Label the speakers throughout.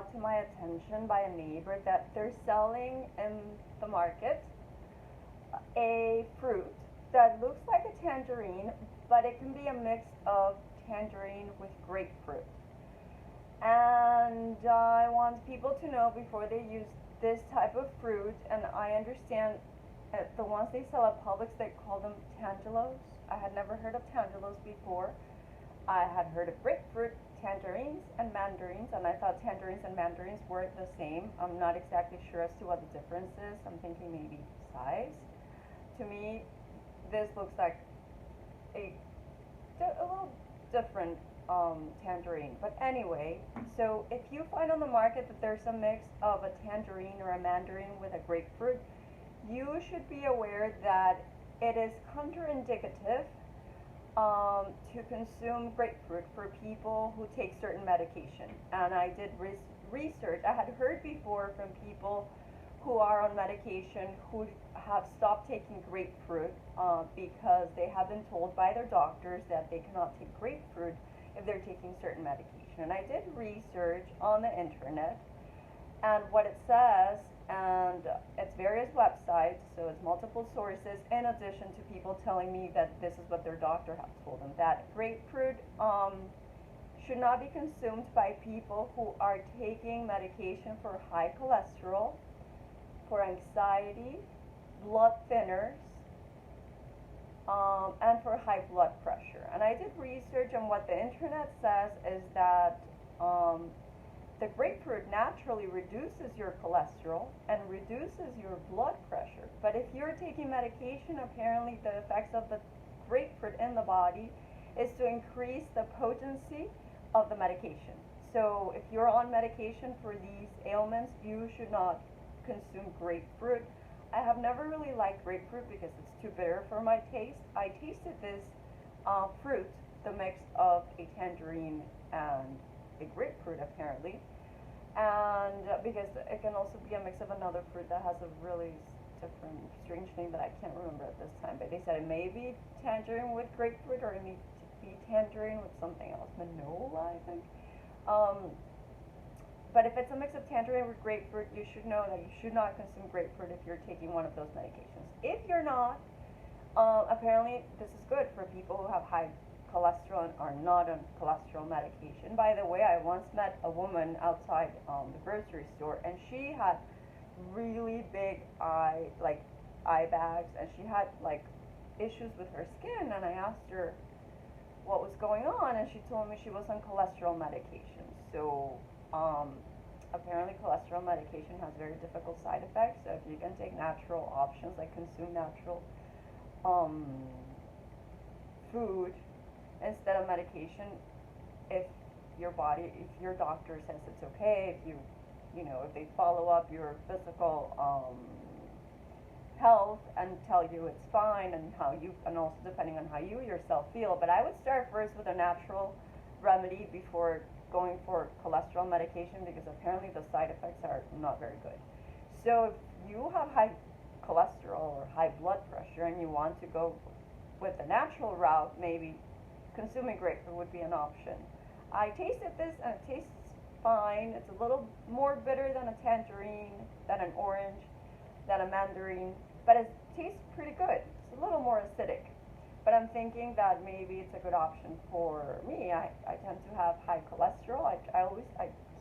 Speaker 1: brought to my attention by a neighbor that they're selling in the market a fruit that looks like a tangerine, but it can be a mix of tangerine with grapefruit. And I want people to know before they use this type of fruit, and I understand the ones they sell at Publix, they call them tangelos. I had never heard of tangelos before. I had heard of grapefruit, tangerines, and mandarins, and I thought tangerines and mandarins were the same. I'm not exactly sure as to what the difference is. I'm thinking maybe size. To me, this looks like a little different tangerine. But anyway, so if you find on the market that there's a mix of a tangerine or a mandarin with a grapefruit, you should be aware that it is contraindicative to consume grapefruit for people who take certain medication. And I did research. I had heard before from people who are on medication who have stopped taking grapefruit because they have been told by their doctors that they cannot take grapefruit if they're taking certain medication. And I did research on the internet, and what it says, and it's various websites, so it's multiple sources, in addition to people telling me that this is what their doctor has told them, that grapefruit should not be consumed by people who are taking medication for high cholesterol, for anxiety, blood thinners, and for high blood pressure. And I did research, and what the internet says is that the grapefruit naturally reduces your cholesterol and reduces your blood pressure. But if you're taking medication, apparently the effects of the grapefruit in the body is to increase the potency of the medication. So if you're on medication for these ailments, you should not consume grapefruit. I have never really liked grapefruit because it's too bitter for my taste. I tasted this fruit, the mix of a tangerine and a grapefruit apparently, and because it can also be a mix of another fruit that has a really different, strange name that I can't remember at this time, but they said it may be tangerine with grapefruit, or it may be tangerine with something else, manola I think. But if it's a mix of tangerine with grapefruit, you should know that you should not consume grapefruit if you're taking one of those medications. If you're not, apparently this is good for people who have high cholesterol and are not on cholesterol medication. By the way, I once met a woman outside the grocery store, and she had really big eye bags, and she had like issues with her skin, and I asked her what was going on, and she told me she was on cholesterol medication. So apparently cholesterol medication has very difficult side effects, so if you can take natural options, like consume natural food instead of medication, if your doctor says it's okay, if they follow up your physical health and tell you it's fine, and also depending on how you yourself feel. But I would start first with a natural remedy before going for cholesterol medication, because apparently the side effects are not very good. So if you have high cholesterol or high blood pressure and you want to go with the natural route, maybe consuming grapefruit would be an option. I tasted this and it tastes fine. It's a little more bitter than a tangerine, than an orange, than a mandarin, but it tastes pretty good. It's a little more acidic. But I'm thinking that maybe it's a good option for me. I tend to have high cholesterol. I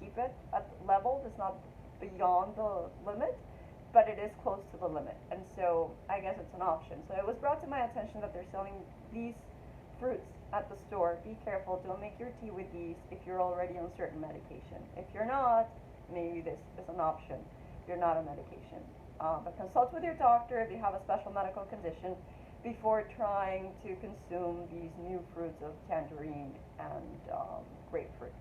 Speaker 1: keep it at level. It's not beyond the limit, but it is close to the limit. And so I guess it's an option. So it was brought to my attention that they're selling these fruits at the store. Be careful. Don't make your tea with these if you're already on certain medication. If you're not, maybe this is an option. You're not on medication. But consult with your doctor if you have a special medical condition before trying to consume these new fruits of tangerine and grapefruit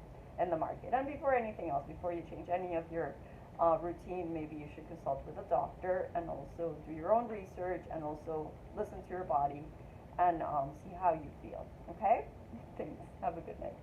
Speaker 1: in the market. And before anything else, before you change any of your routine, maybe you should consult with a doctor and also do your own research and also listen to your body and see how you feel. Okay? Thanks. Have a good night.